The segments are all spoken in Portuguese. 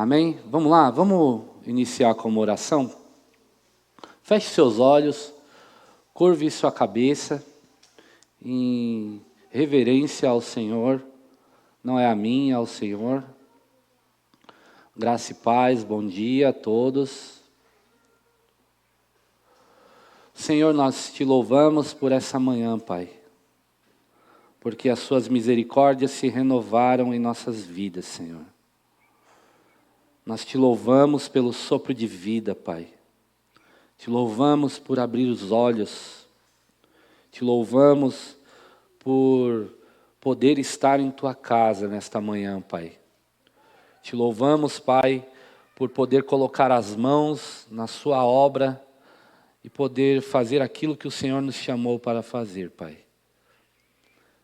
Amém? Vamos lá, vamos iniciar com uma oração? Feche seus olhos, curve sua cabeça em reverência ao Senhor. Não é a mim, é ao Senhor. Graça e paz, bom dia a todos. Senhor, nós te louvamos por essa manhã, Pai, porque as suas misericórdias se renovaram em nossas vidas, Senhor. Nós te louvamos pelo sopro de vida, Pai. Te louvamos por abrir os olhos. Te louvamos por poder estar em tua casa nesta manhã, Pai. Te louvamos, Pai, por poder colocar as mãos na sua obra e poder fazer aquilo que o Senhor nos chamou para fazer, Pai.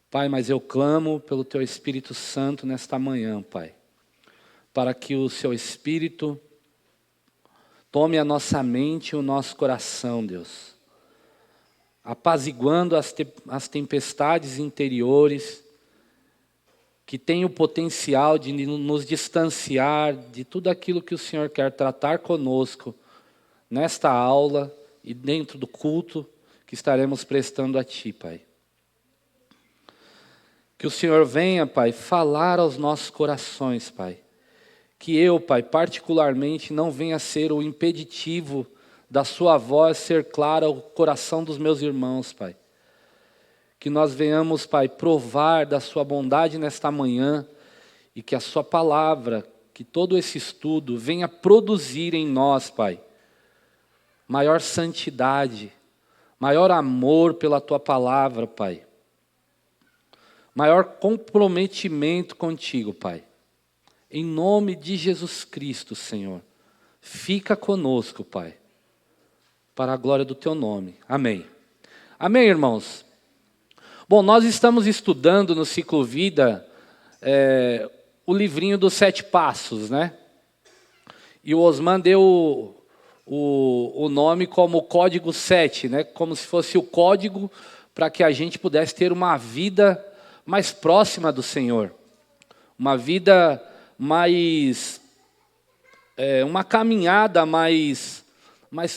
Pai, mas eu clamo pelo teu Espírito Santo nesta manhã, Pai, para que o seu Espírito tome a nossa mente e o nosso coração, Deus, apaziguando as tempestades interiores que têm o potencial de nos distanciar de tudo aquilo que o Senhor quer tratar conosco nesta aula e dentro do culto que estaremos prestando a Ti, Pai. Que o Senhor venha, Pai, falar aos nossos corações, Pai. Que eu, Pai, particularmente não venha ser o impeditivo da sua voz ser clara ao coração dos meus irmãos, Pai. Que nós venhamos, Pai, provar da sua bondade nesta manhã e que a sua palavra, que todo esse estudo venha produzir em nós, Pai, maior santidade, maior amor pela tua palavra, Pai. Maior comprometimento contigo, Pai. Em nome de Jesus Cristo, Senhor, fica conosco, Pai, para a glória do Teu nome. Amém. Amém, irmãos? Bom, nós estamos estudando no Ciclo Vida o livrinho dos 7 passos, né? E o Osman deu o nome como Código 7, né? Como se fosse o código para que a gente pudesse ter uma vida mais próxima do Senhor. Uma vida mais, uma caminhada mais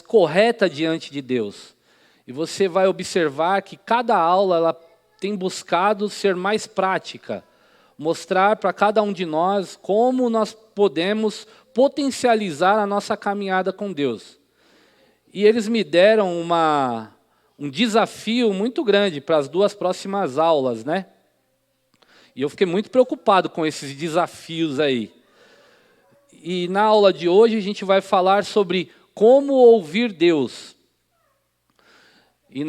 correta diante de Deus. E você vai observar que cada aula ela tem buscado ser mais prática, mostrar para cada um de nós como nós podemos potencializar a nossa caminhada com Deus. E eles me deram um desafio muito grande para as 2 próximas aulas, né? E eu fiquei muito preocupado com esses desafios aí. E na aula de hoje a gente vai falar sobre como ouvir Deus. E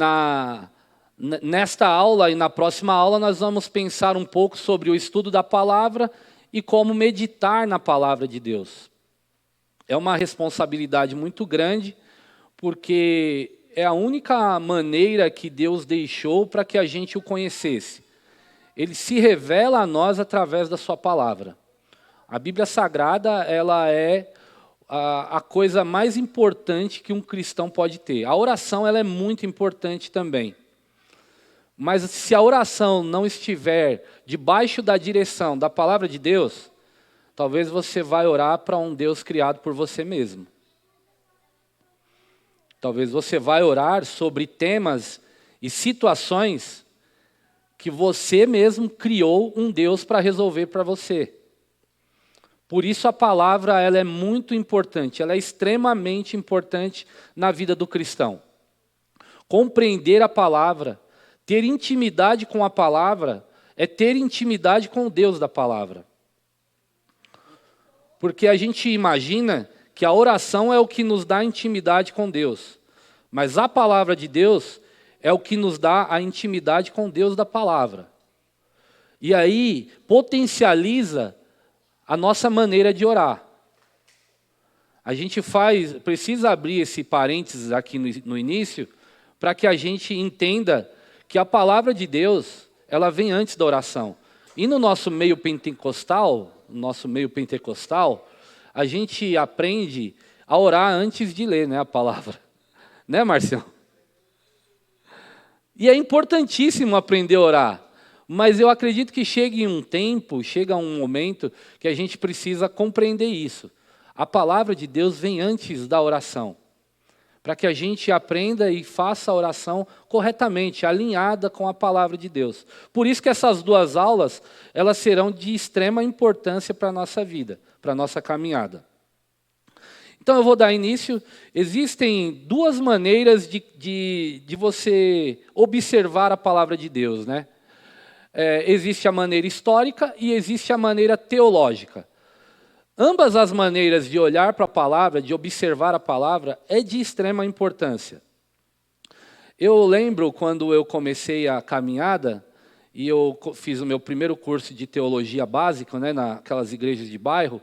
nesta aula e na próxima aula nós vamos pensar um pouco sobre o estudo da palavra e como meditar na palavra de Deus. É uma responsabilidade muito grande, porque é a única maneira que Deus deixou para que a gente o conhecesse. Ele se revela a nós através da sua palavra. A Bíblia Sagrada, ela é a coisa mais importante que um cristão pode ter. A oração, ela é muito importante também. Mas se a oração não estiver debaixo da direção da palavra de Deus, talvez você vai orar para um Deus criado por você mesmo. Talvez você vai orar sobre temas e situações que você mesmo criou um Deus para resolver para você. Por isso a palavra ela é muito importante, ela é extremamente importante na vida do cristão. Compreender a palavra, ter intimidade com a palavra, é ter intimidade com o Deus da palavra. Porque a gente imagina que a oração é o que nos dá intimidade com Deus. Mas a palavra de Deus é o que nos dá a intimidade com Deus da palavra. E aí potencializa a nossa maneira de orar. A gente precisa abrir esse parênteses aqui no início, para que a gente entenda que a palavra de Deus, ela vem antes da oração. E no nosso meio pentecostal, a gente aprende a orar antes de ler, né, a palavra. Né, Marcião? E é importantíssimo aprender a orar. Mas eu acredito que chega um momento que a gente precisa compreender isso. A palavra de Deus vem antes da oração, para que a gente aprenda e faça a oração corretamente, alinhada com a palavra de Deus. Por isso que essas duas aulas, elas serão de extrema importância para a nossa vida, para a nossa caminhada. Então eu vou dar início. Existem duas maneiras de você observar a palavra de Deus, né? Existe a maneira histórica e existe a maneira teológica. Ambas as maneiras de olhar para a palavra, de observar a palavra, é de extrema importância. Eu lembro quando eu comecei a caminhada, e eu fiz o meu primeiro curso de teologia básica, né, naquelas igrejas de bairro,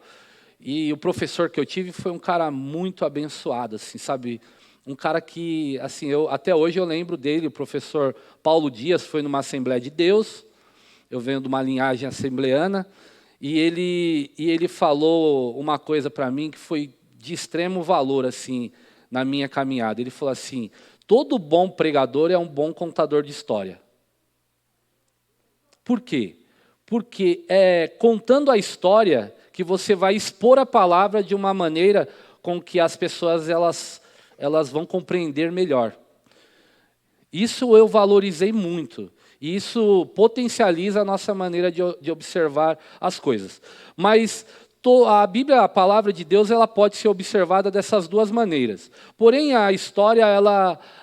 e o professor que eu tive foi um cara muito abençoado, assim, sabe? Um cara que, assim, até hoje eu lembro dele, o professor Paulo Dias, foi numa Assembleia de Deus, eu venho de uma linhagem assembleana, e ele falou uma coisa para mim que foi de extremo valor assim, na minha caminhada. Ele falou assim: todo bom pregador é um bom contador de história. Por quê? Porque é contando a história que você vai expor a palavra de uma maneira com que as pessoas elas vão compreender melhor. Isso eu valorizei muito. E isso potencializa a nossa maneira de observar as coisas. Mas a Bíblia, a palavra de Deus, ela pode ser observada dessas duas maneiras. Porém, a história,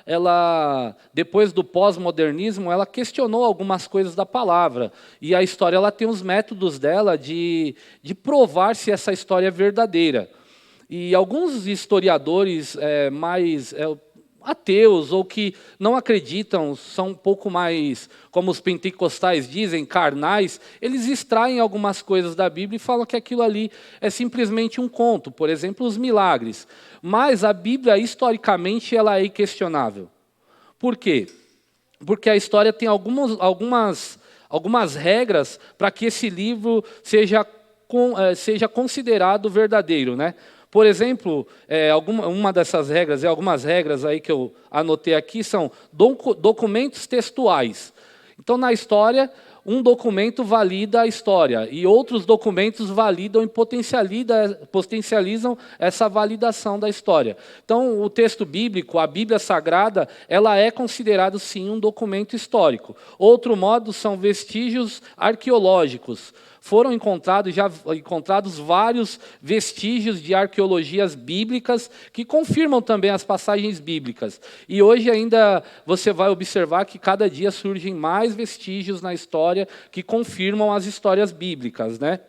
ela depois do pós-modernismo, ela questionou algumas coisas da palavra. E a história ela tem os métodos dela de provar se essa história é verdadeira. E alguns historiadores mais ateus ou que não acreditam, são um pouco mais, como os pentecostais dizem, carnais, eles extraem algumas coisas da Bíblia e falam que aquilo ali é simplesmente um conto, por exemplo, os milagres. Mas a Bíblia, historicamente, ela é inquestionável. Por quê? Porque a história tem algumas regras para que esse livro seja considerado verdadeiro, né? Por exemplo, uma dessas regras, e algumas regras aí que eu anotei aqui, são documentos textuais. Então, na história, um documento valida a história, e outros documentos validam e potencializam essa validação da história. Então, o texto bíblico, a Bíblia Sagrada, ela é considerada, sim, um documento histórico. Outro modo são vestígios arqueológicos. Foram encontrados vários vestígios de arqueologias bíblicas que confirmam também as passagens bíblicas. E hoje ainda você vai observar que cada dia surgem mais vestígios na história que confirmam as histórias bíblicas, né?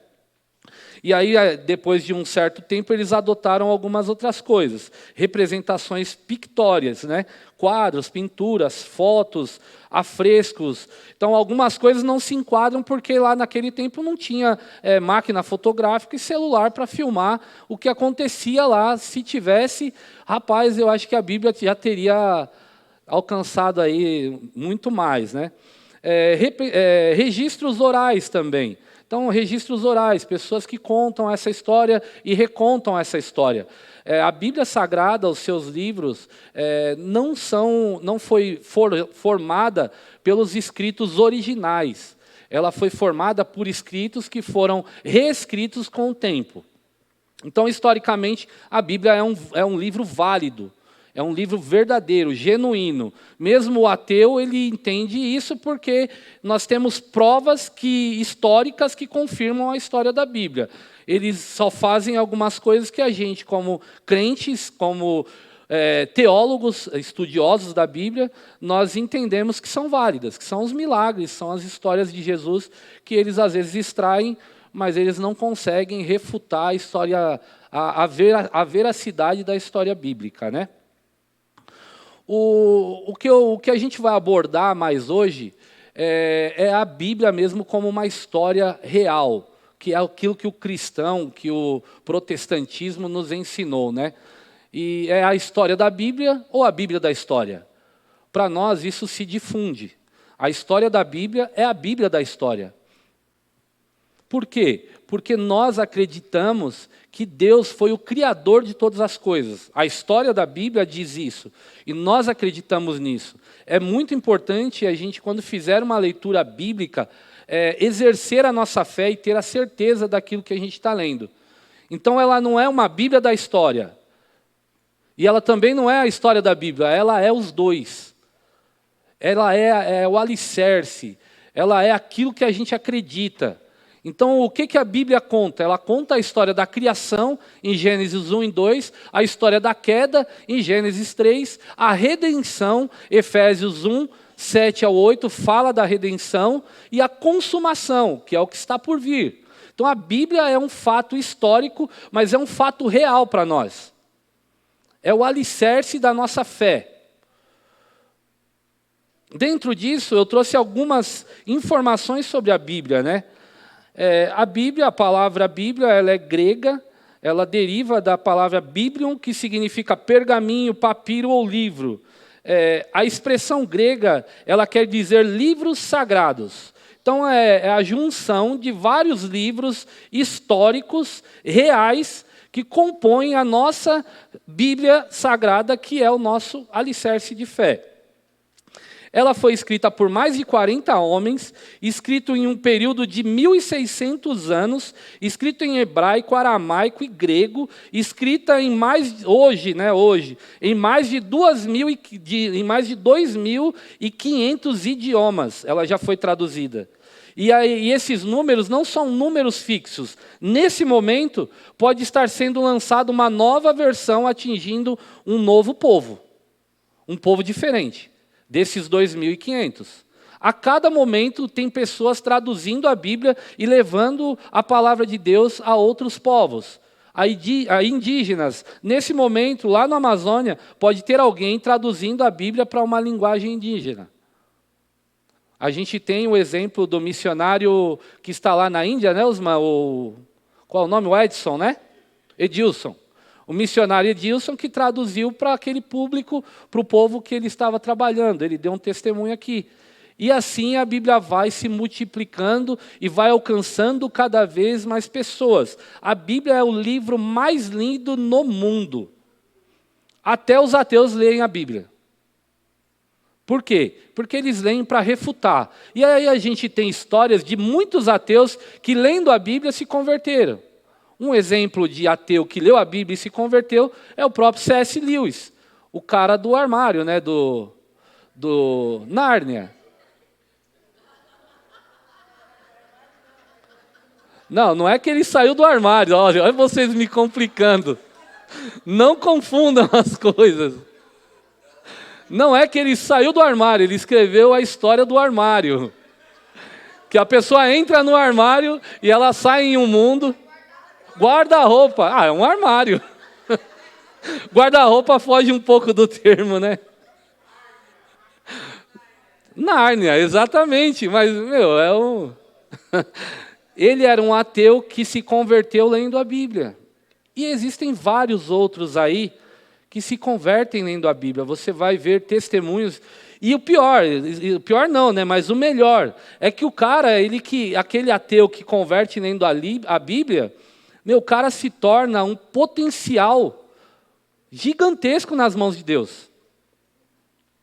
E aí, depois de um certo tempo, eles adotaram algumas outras coisas. Representações pictórias, né? Quadros, pinturas, fotos, afrescos. Então, algumas coisas não se enquadram porque lá naquele tempo não tinha máquina fotográfica e celular para filmar o que acontecia lá. Se tivesse, rapaz, eu acho que a Bíblia já teria alcançado aí muito mais, né? Registros orais também. Então, registros orais, pessoas que contam essa história e recontam essa história. A Bíblia Sagrada, os seus livros, não foi formada pelos escritos originais. Ela foi formada por escritos que foram reescritos com o tempo. Então, historicamente, a Bíblia é um livro válido. É um livro verdadeiro, genuíno. Mesmo o ateu, ele entende isso porque nós temos provas históricas que confirmam a história da Bíblia. Eles só fazem algumas coisas que a gente, como crentes, como teólogos, estudiosos da Bíblia, nós entendemos que são válidas, que são os milagres, são as histórias de Jesus que eles às vezes extraem, mas eles não conseguem refutar a história, a veracidade da história bíblica, né? O que a gente vai abordar mais hoje é a Bíblia mesmo como uma história real, que é aquilo que o cristão, que o protestantismo nos ensinou, né? E é a história da Bíblia ou a Bíblia da história? Para nós isso se difunde. A história da Bíblia é a Bíblia da história. Por quê? Porque nós acreditamos que Deus foi o criador de todas as coisas. A história da Bíblia diz isso. E nós acreditamos nisso. É muito importante a gente, quando fizer uma leitura bíblica, exercer a nossa fé e ter a certeza daquilo que a gente está lendo. Então ela não é uma Bíblia da história. E ela também não é a história da Bíblia, ela é os dois. Ela é o alicerce, ela é aquilo que a gente acredita. Então, o que a Bíblia conta? Ela conta a história da criação, em Gênesis 1 e 2, a história da queda, em Gênesis 3, a redenção, Efésios 1, 7 ao 8, fala da redenção, e a consumação, que é o que está por vir. Então, a Bíblia é um fato histórico, mas é um fato real para nós. É o alicerce da nossa fé. Dentro disso, eu trouxe algumas informações sobre a Bíblia, né? A Bíblia, a palavra Bíblia, ela é grega, ela deriva da palavra Biblion, que significa pergaminho, papiro ou livro. A expressão grega, ela quer dizer livros sagrados. Então, é a junção de vários livros históricos, reais, que compõem a nossa Bíblia Sagrada, que é o nosso alicerce de fé. Ela foi escrita por mais de 40 homens, escrito em um período de 1.600 anos, escrito em hebraico, aramaico e grego, escrita em mais em mais de 2.500 idiomas. Ela já foi traduzida. E esses números não são números fixos. Nesse momento, pode estar sendo lançada uma nova versão atingindo um novo povo. Um povo diferente desses 2.500. A cada momento tem pessoas traduzindo a Bíblia e levando a palavra de Deus a outros povos. A indígenas, nesse momento, lá na Amazônia, pode ter alguém traduzindo a Bíblia para uma linguagem indígena. A gente tem o exemplo do missionário que está lá na Índia, né, Osmar? Qual é o nome? O Edson, né? Edilson. O missionário Edilson que traduziu para aquele público, para o povo que ele estava trabalhando. Ele deu um testemunho aqui. E assim a Bíblia vai se multiplicando e vai alcançando cada vez mais pessoas. A Bíblia é o livro mais lido no mundo. Até os ateus leem a Bíblia. Por quê? Porque eles leem para refutar. E aí a gente tem histórias de muitos ateus que, lendo a Bíblia, se converteram. Um exemplo de ateu que leu a Bíblia e se converteu é o próprio C.S. Lewis, o cara do armário, né, do Nárnia. Não é que ele saiu do armário, olha vocês me complicando. Não confundam as coisas. Não é que ele saiu do armário, ele escreveu a história do armário. Que a pessoa entra no armário e ela sai em um mundo. Guarda-roupa, é um armário. Guarda-roupa foge um pouco do termo, né? Nárnia, exatamente, mas, Ele era um ateu que se converteu lendo a Bíblia. E existem vários outros aí que se convertem lendo a Bíblia. Você vai ver testemunhos. E o pior não, né? Mas o melhor é que o cara, aquele ateu que converte lendo a Bíblia, o cara se torna um potencial gigantesco nas mãos de Deus.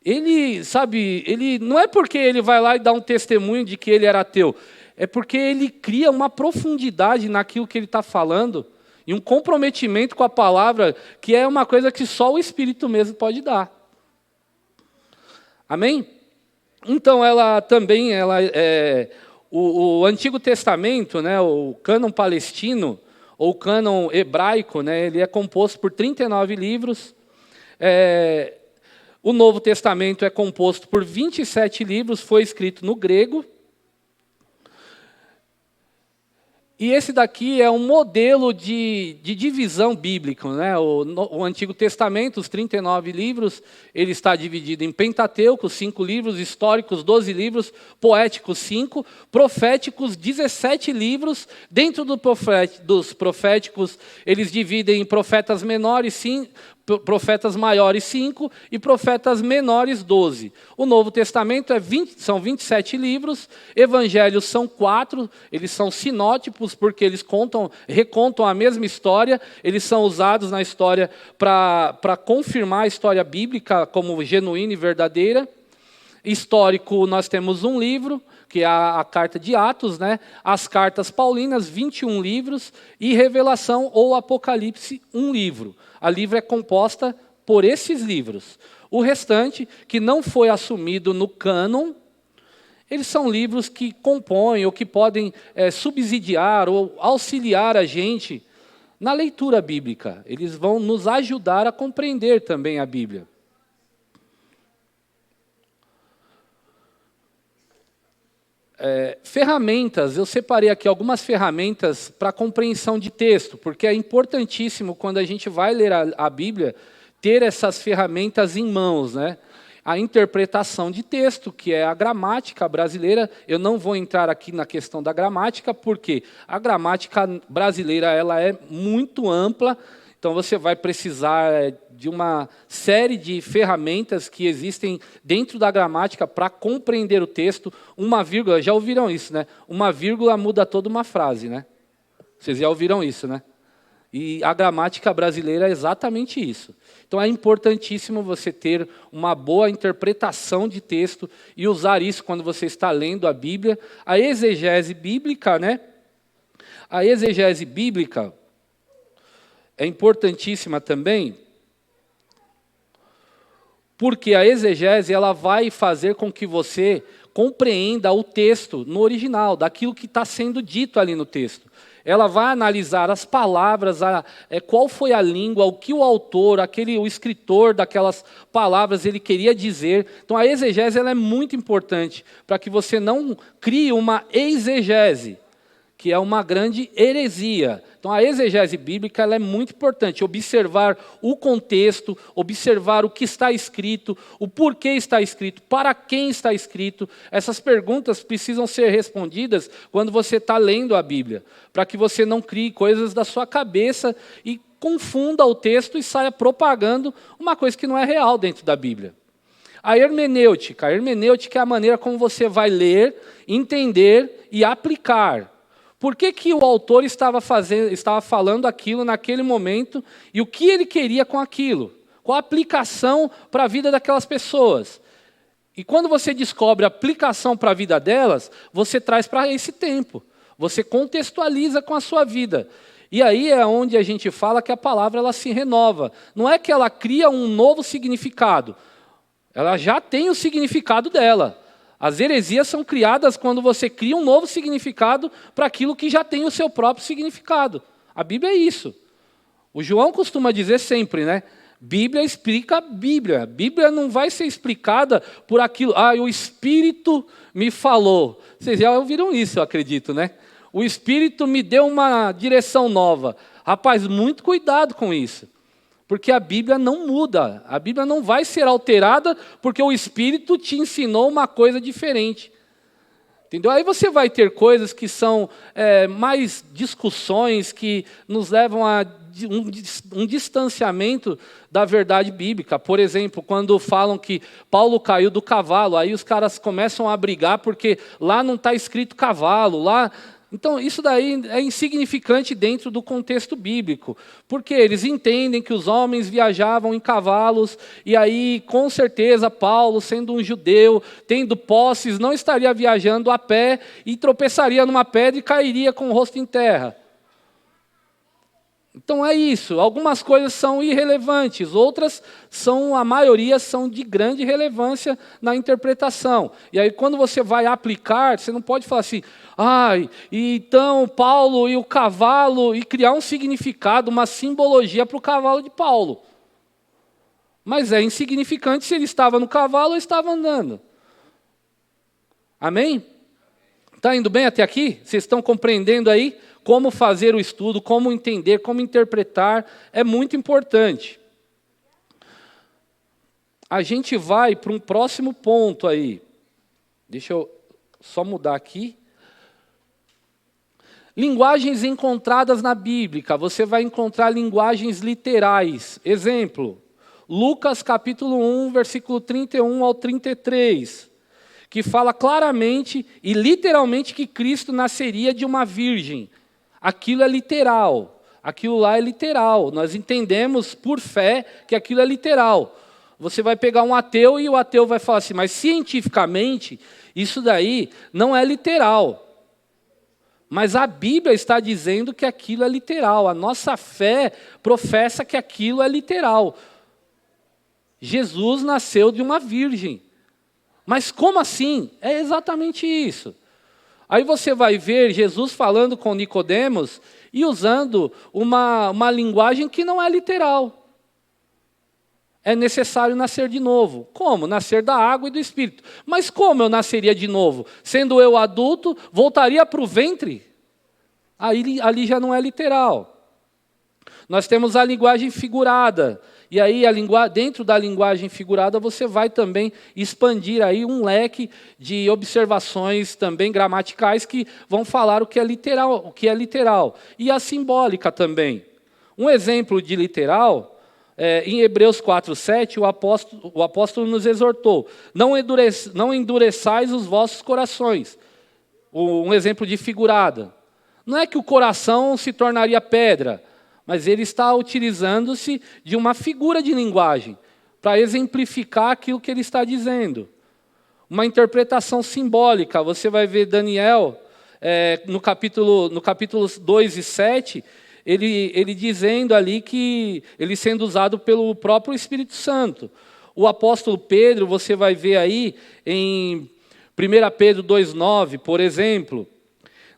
Ele não é porque ele vai lá e dá um testemunho de que ele era ateu, é porque ele cria uma profundidade naquilo que ele está falando, e um comprometimento com a palavra, que é uma coisa que só o Espírito mesmo pode dar. Amém? Então, o Antigo Testamento, né, o cânon palestino, ou cânon hebraico, né, ele é composto por 39 livros. O Novo Testamento é composto por 27 livros, foi escrito no grego. E esse daqui é um modelo de divisão bíblica, né? O Antigo Testamento, os 39 livros, ele está dividido em Pentateuco, 5 livros, históricos, 12 livros, poéticos, 5, proféticos, 17 livros. Dentro dos proféticos, eles dividem em profetas menores, 5, profetas maiores 5 e profetas menores 12. O Novo Testamento são 27 livros, evangelhos são 4, eles são sinótipos porque eles recontam a mesma história, eles são usados na história para confirmar a história bíblica como genuína e verdadeira. Histórico, nós temos um livro, que é a carta de Atos, né? As cartas paulinas, 21 livros, e Revelação ou Apocalipse, um livro. A livro é composta por esses livros. O restante, que não foi assumido no cânon, eles são livros que compõem ou que podem subsidiar ou auxiliar a gente na leitura bíblica. Eles vão nos ajudar a compreender também a Bíblia. Ferramentas, eu separei aqui algumas ferramentas para compreensão de texto, porque é importantíssimo quando a gente vai ler a Bíblia, ter essas ferramentas em mãos, né? A interpretação de texto, que é a gramática brasileira. Eu não vou entrar aqui na questão da gramática, porque a gramática brasileira ela é muito ampla, então você vai precisar de uma série de ferramentas que existem dentro da gramática para compreender o texto. Uma vírgula, já ouviram isso, né? Uma vírgula muda toda uma frase, né? Vocês já ouviram isso, né? E a gramática brasileira é exatamente isso. Então é importantíssimo você ter uma boa interpretação de texto e usar isso quando você está lendo a Bíblia. A exegese bíblica, né? A exegese bíblica é importantíssima também, porque a exegese ela vai fazer com que você compreenda o texto no original, daquilo que está sendo dito ali no texto. Ela vai analisar as palavras, qual foi a língua, o que o autor, o escritor daquelas palavras ele queria dizer. Então a exegese ela é muito importante para que você não crie uma exegese, que é uma grande heresia. Então a exegese bíblica ela é muito importante, observar o contexto, observar o que está escrito, o porquê está escrito, para quem está escrito. Essas perguntas precisam ser respondidas quando você está lendo a Bíblia, para que você não crie coisas da sua cabeça e confunda o texto e saia propagando uma coisa que não é real dentro da Bíblia. A hermenêutica é a maneira como você vai ler, entender e aplicar. Por que o autor estava falando aquilo naquele momento e o que ele queria com aquilo? Qual a aplicação para a vida daquelas pessoas? E quando você descobre a aplicação para a vida delas, você traz para esse tempo. Você contextualiza com a sua vida. E aí é onde a gente fala que a palavra ela se renova. Não é que ela cria um novo significado. Ela já tem o significado dela. As heresias são criadas quando você cria um novo significado para aquilo que já tem o seu próprio significado. A Bíblia é isso. O João costuma dizer sempre, né? Bíblia explica a Bíblia. A Bíblia não vai ser explicada por aquilo. O Espírito me falou. Vocês já ouviram isso, eu acredito, né? O Espírito me deu uma direção nova. Rapaz, muito cuidado com isso. Porque a Bíblia não muda, a Bíblia não vai ser alterada porque o Espírito te ensinou uma coisa diferente. Entendeu? Aí você vai ter coisas que são mais discussões que nos levam a um distanciamento da verdade bíblica. Por exemplo, quando falam que Paulo caiu do cavalo, aí os caras começam a brigar porque lá não está escrito cavalo, lá... Então, isso daí é insignificante dentro do contexto bíblico, porque eles entendem que os homens viajavam em cavalos, e aí, com certeza, Paulo, sendo um judeu, tendo posses, não estaria viajando a pé e tropeçaria numa pedra e cairia com o rosto em terra. Então é isso, algumas coisas são irrelevantes, outras a maioria são de grande relevância na interpretação. E aí quando você vai aplicar, você não pode falar assim, então Paulo e o cavalo, e criar um significado, uma simbologia para o cavalo de Paulo. Mas é insignificante se ele estava no cavalo ou estava andando. Amém? Está indo bem até aqui? Vocês estão compreendendo aí? Como fazer o estudo, como entender, como interpretar, é muito importante. A gente vai para um próximo ponto aí. Deixa eu só mudar aqui. Linguagens encontradas na Bíblia. Você vai encontrar linguagens literais. Exemplo, Lucas capítulo 1, versículo 31 ao 33, que fala claramente e literalmente que Cristo nasceria de uma virgem. Aquilo é literal, aquilo lá é literal. Nós entendemos por fé que aquilo é literal. Você vai pegar um ateu e o ateu vai falar assim, mas cientificamente, isso daí não é literal. Mas a Bíblia está dizendo que aquilo é literal. A nossa fé professa que aquilo é literal. Jesus nasceu de uma virgem. Mas como assim? É exatamente isso. Aí você vai ver Jesus falando com Nicodemos e usando uma linguagem que não é literal. É necessário nascer de novo. Como? Nascer da água e do Espírito. Mas como eu nasceria de novo? Sendo eu adulto, voltaria para o ventre? Ali já não é literal. Nós temos a linguagem figurada. E aí, dentro da linguagem figurada, você vai também expandir aí um leque de observações também gramaticais que vão falar o que é literal. E a simbólica também. Um exemplo de literal, em Hebreus 4:7, o apóstolo nos exortou: não endureçais os vossos corações. Um exemplo de figurada. Não é que o coração se tornaria pedra, mas ele está utilizando-se de uma figura de linguagem para exemplificar aquilo que ele está dizendo. Uma interpretação simbólica. Você vai ver Daniel, no capítulo 2 e 7, ele dizendo ali que ele sendo usado pelo próprio Espírito Santo. O apóstolo Pedro, você vai ver aí em 1 Pedro 2,9, por exemplo,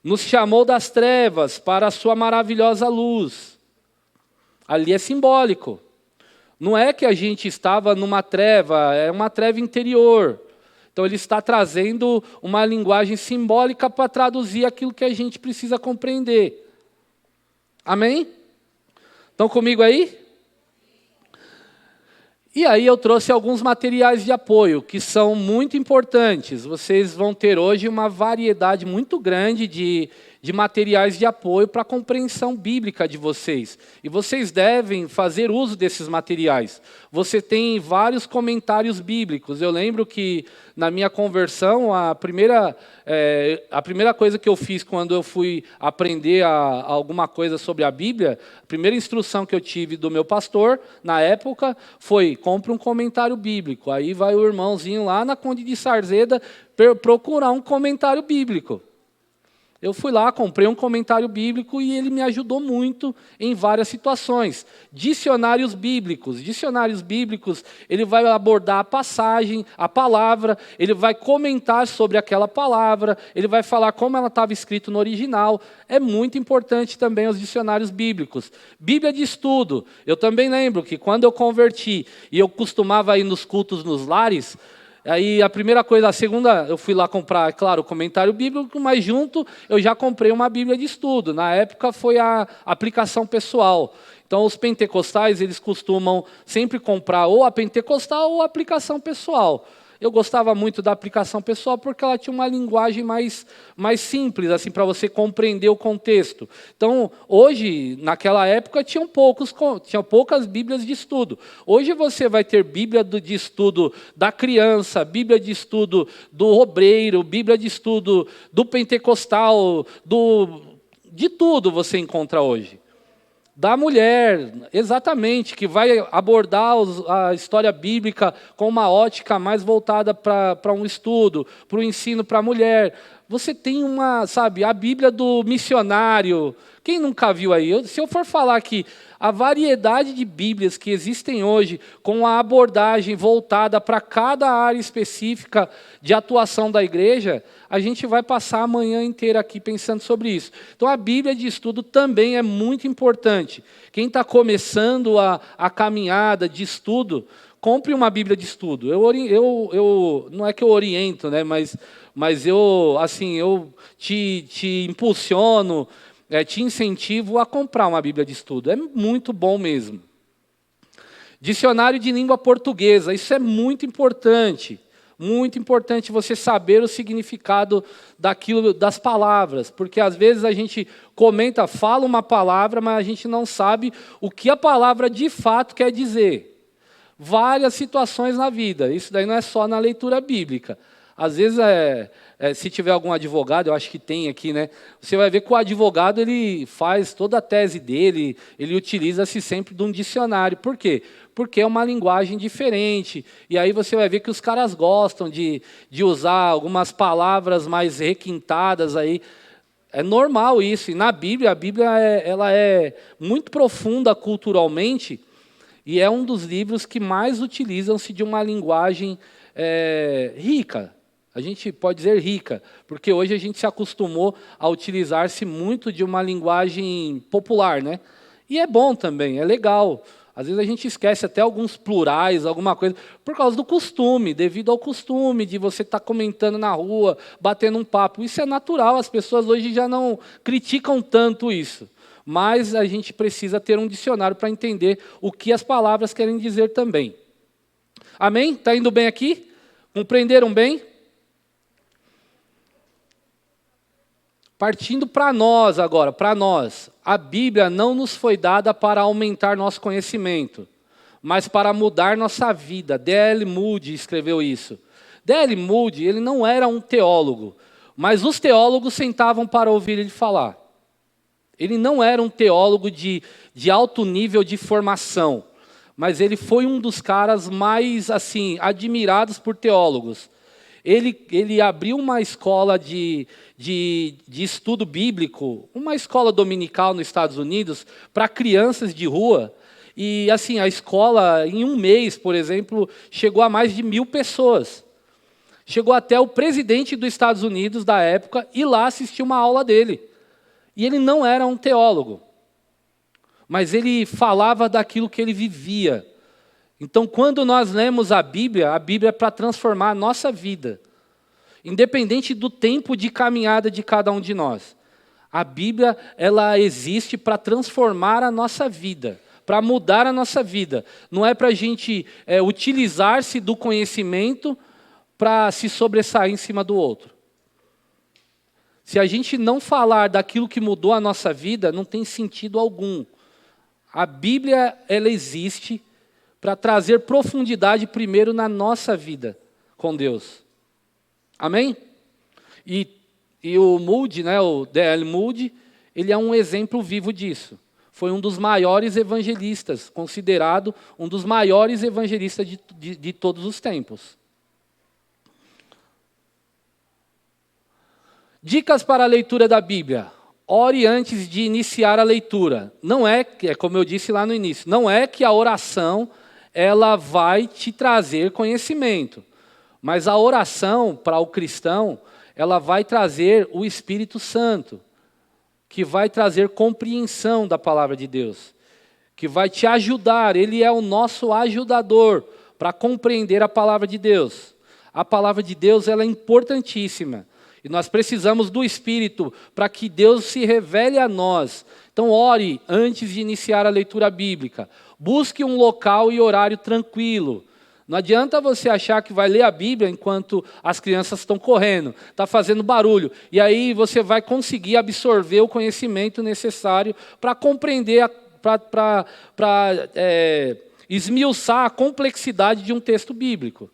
nos chamou das trevas para a sua maravilhosa luz. Ali é simbólico. Não é que a gente estava numa treva, é uma treva interior. Então ele está trazendo uma linguagem simbólica para traduzir aquilo que a gente precisa compreender. Amém? Estão comigo aí? E aí eu trouxe alguns materiais de apoio, que são muito importantes. Vocês vão ter hoje uma variedade muito grande de materiais de apoio para a compreensão bíblica de vocês. E vocês devem fazer uso desses materiais. Você tem vários comentários bíblicos. Eu lembro que, na minha conversão, a primeira coisa que eu fiz quando eu fui aprender alguma coisa sobre a Bíblia, a primeira instrução que eu tive do meu pastor, na época, foi: compre um comentário bíblico. Aí vai o irmãozinho lá na Conde de Sarzeda procurar um comentário bíblico. Eu fui lá, comprei um comentário bíblico e ele me ajudou muito em várias situações. Dicionários bíblicos, ele vai abordar a passagem, a palavra, ele vai comentar sobre aquela palavra, ele vai falar como ela estava escrita no original. É muito importante também os dicionários bíblicos. Bíblia de estudo. Eu também lembro que quando eu converti e eu costumava ir nos cultos nos lares, aí a segunda, eu fui lá comprar, claro, o comentário bíblico, mas junto eu já comprei uma Bíblia de estudo. Na época foi a aplicação pessoal. Então os pentecostais, eles costumam sempre comprar ou a pentecostal ou a aplicação pessoal. Eu gostava muito da aplicação pessoal porque ela tinha uma linguagem mais simples, assim, para você compreender o contexto. Então, hoje, naquela época, tinham poucas Bíblias de estudo. Hoje você vai ter Bíblia de estudo da criança, Bíblia de estudo do obreiro, Bíblia de estudo do pentecostal, de tudo você encontra hoje. Da mulher, exatamente, que vai abordar a história bíblica com uma ótica mais voltada para um estudo, para o ensino para a mulher. Você tem a Bíblia do missionário. Quem nunca viu aí? Se eu for falar aqui, a variedade de Bíblias que existem hoje, com a abordagem voltada para cada área específica de atuação da igreja, a gente vai passar a manhã inteira aqui pensando sobre isso. Então, a Bíblia de estudo também é muito importante. Quem está começando a caminhada de estudo, compre uma Bíblia de estudo. Não é que eu oriento, né, mas eu te impulsiono, te incentivo a comprar uma Bíblia de estudo. É muito bom mesmo. Dicionário de língua portuguesa, isso é muito importante. Muito importante você saber o significado das palavras, porque às vezes a gente fala uma palavra, mas a gente não sabe o que a palavra de fato quer dizer. Várias situações na vida, isso daí não é só na leitura bíblica. Às vezes, se tiver algum advogado, eu acho que tem aqui, né? Você vai ver que o advogado, ele faz toda a tese dele, ele utiliza-se sempre de um dicionário. Por quê? Porque é uma linguagem diferente. E aí você vai ver que os caras gostam de usar algumas palavras mais requintadas aí. É normal isso. E na Bíblia, a Bíblia ela é muito profunda culturalmente e é um dos livros que mais utilizam-se de uma linguagem rica. A gente pode dizer rica, porque hoje a gente se acostumou a utilizar-se muito de uma linguagem popular, né? E é bom também, é legal. Às vezes a gente esquece até alguns plurais, alguma coisa, por causa do costume, devido ao costume de você estar comentando na rua, batendo um papo. Isso é natural, as pessoas hoje já não criticam tanto isso. Mas a gente precisa ter um dicionário para entender o que as palavras querem dizer também. Amém? Está indo bem aqui? Compreenderam bem? Partindo para nós agora, para nós, a Bíblia não nos foi dada para aumentar nosso conhecimento, mas para mudar nossa vida. D.L. Moody escreveu isso. D.L. Moody, ele não era um teólogo, mas os teólogos sentavam para ouvir ele falar. Ele não era um teólogo de alto nível de formação, mas ele foi um dos caras mais assim admirados por teólogos. Ele abriu uma escola de estudo bíblico, uma escola dominical nos Estados Unidos, para crianças de rua. E assim, a escola, em um mês, por exemplo, chegou a mais de 1.000 pessoas. Chegou até o presidente dos Estados Unidos da época ir lá assistir uma aula dele. E ele não era um teólogo, mas ele falava daquilo que ele vivia. Então, quando nós lemos a Bíblia é para transformar a nossa vida. Independente do tempo de caminhada de cada um de nós. A Bíblia, ela existe para transformar a nossa vida, para mudar a nossa vida. Não é para a gente utilizar-se do conhecimento para se sobressair em cima do outro. Se a gente não falar daquilo que mudou a nossa vida, não tem sentido algum. A Bíblia, ela existe para trazer profundidade primeiro na nossa vida com Deus. Amém? E o Moody, né, o D.L. Moody, ele é um exemplo vivo disso. Foi um dos maiores evangelistas, considerado um dos maiores evangelistas de todos os tempos. Dicas para a leitura da Bíblia. Ore antes de iniciar a leitura. Não é como eu disse lá no início, não é que a oração ela vai te trazer conhecimento. Mas a oração, para o cristão, ela vai trazer o Espírito Santo, que vai trazer compreensão da palavra de Deus, que vai te ajudar, ele é o nosso ajudador para compreender a palavra de Deus. A palavra de Deus ela é importantíssima, e nós precisamos do Espírito para que Deus se revele a nós. Então ore antes de iniciar a leitura bíblica. Busque um local e horário tranquilo. Não adianta você achar que vai ler a Bíblia enquanto as crianças estão correndo, está fazendo barulho. E aí você vai conseguir absorver o conhecimento necessário para compreender, para esmiuçar a complexidade de um texto bíblico.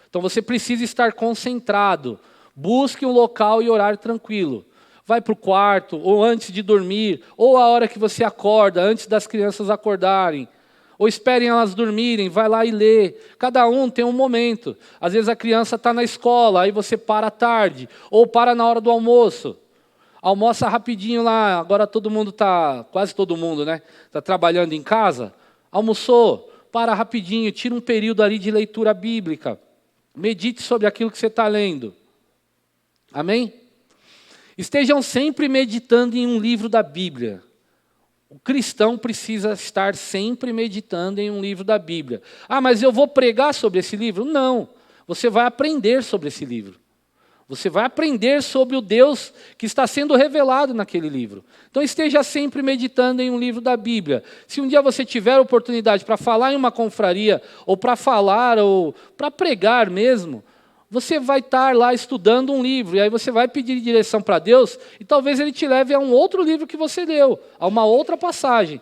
Então você precisa estar concentrado. Busque um local e horário tranquilo. Vai para o quarto, ou antes de dormir, ou a hora que você acorda, antes das crianças acordarem. Ou esperem elas dormirem, vai lá e lê. Cada um tem um momento. Às vezes a criança está na escola, aí você para à tarde. Ou para na hora do almoço. Almoça rapidinho lá, agora todo mundo está, quase todo mundo, né? Está trabalhando em casa. Almoçou, para rapidinho, tira um período ali de leitura bíblica. Medite sobre aquilo que você está lendo. Amém? Estejam sempre meditando em um livro da Bíblia. O cristão precisa estar sempre meditando em um livro da Bíblia. Ah, mas eu vou pregar sobre esse livro? Não. Você vai aprender sobre esse livro. Você vai aprender sobre o Deus que está sendo revelado naquele livro. Então esteja sempre meditando em um livro da Bíblia. Se um dia você tiver oportunidade para falar em uma confraria, ou para falar, ou para pregar mesmo, você vai estar lá estudando um livro, e aí você vai pedir direção para Deus, e talvez Ele te leve a um outro livro que você leu, a uma outra passagem.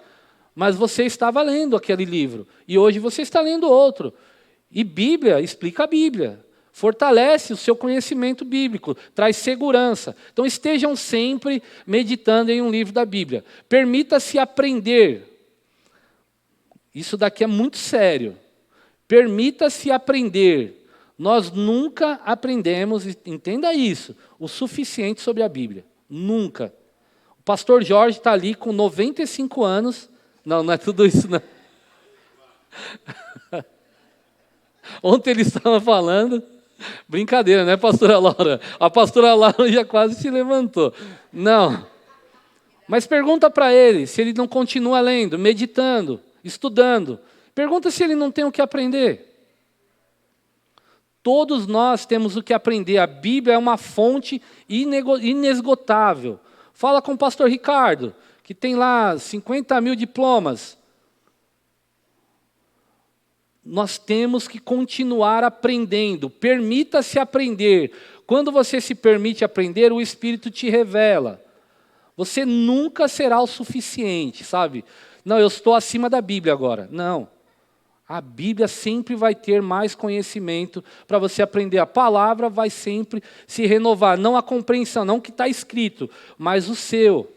Mas você estava lendo aquele livro, e hoje você está lendo outro. E Bíblia explica a Bíblia. Fortalece o seu conhecimento bíblico, traz segurança. Então estejam sempre meditando em um livro da Bíblia. Permita-se aprender. Isso daqui é muito sério. Permita-se aprender. Nós nunca aprendemos, entenda isso, o suficiente sobre a Bíblia. Nunca. O pastor Jorge está ali com 95 anos. Não, não é tudo isso, não. Ontem ele estava falando, brincadeira, né, pastora Laura? A pastora Laura já quase se levantou. Não. Mas pergunta para ele se ele não continua lendo, meditando, estudando. Pergunta se ele não tem o que aprender. Todos nós temos o que aprender. A Bíblia é uma fonte inesgotável. Fala com o pastor Ricardo, que tem lá 50 mil diplomas. Nós temos que continuar aprendendo. Permita-se aprender. Quando você se permite aprender, o Espírito te revela. Você nunca será o suficiente, sabe? Não, eu estou acima da Bíblia agora. Não. A Bíblia sempre vai ter mais conhecimento para você aprender. A palavra vai sempre se renovar. Não a compreensão, não o que está escrito, mas o seu.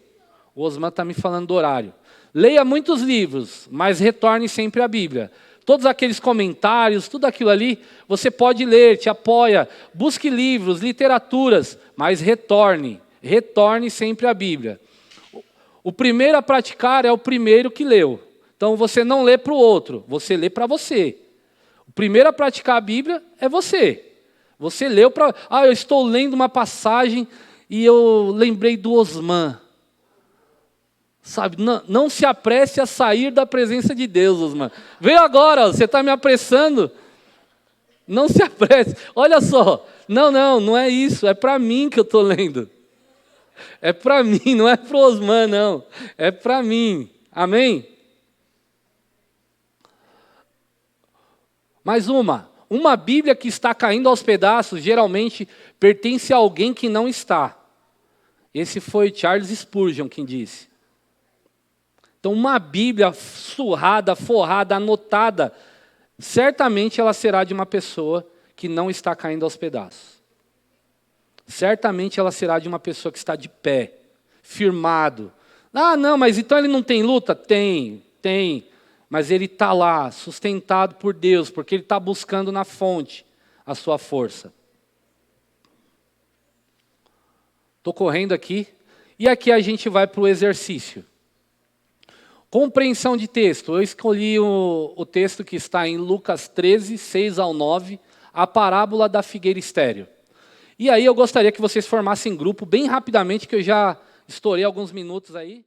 O Osman está me falando do horário. Leia muitos livros, mas retorne sempre à Bíblia. Todos aqueles comentários, tudo aquilo ali, você pode ler, te apoia. Busque livros, literaturas, mas retorne. Retorne sempre à Bíblia. O primeiro a praticar é o primeiro que leu. Então você não lê para o outro, você lê para você. O primeiro a praticar a Bíblia é você. Você leu para... eu estou lendo uma passagem e eu lembrei do Osman. Sabe, não se apresse a sair da presença de Deus, Osman. Veio agora, você está me apressando. Não se apresse. Olha só, não é isso, é para mim que eu estou lendo. É para mim, não é para o Osman, não. É para mim. Amém? Mais uma Bíblia que está caindo aos pedaços, geralmente pertence a alguém que não está. Esse foi Charles Spurgeon quem disse. Então, uma Bíblia surrada, forrada, anotada, certamente ela será de uma pessoa que não está caindo aos pedaços. Certamente ela será de uma pessoa que está de pé, firmado. Não, mas então ele não tem luta? Tem. Mas ele está lá, sustentado por Deus, porque ele está buscando na fonte a sua força. Estou correndo aqui. E aqui a gente vai para o exercício. Compreensão de texto. Eu escolhi o texto que está em Lucas 13, 6 ao 9, a parábola da figueira estéril. E aí eu gostaria que vocês formassem grupo bem rapidamente, que eu já estourei alguns minutos aí.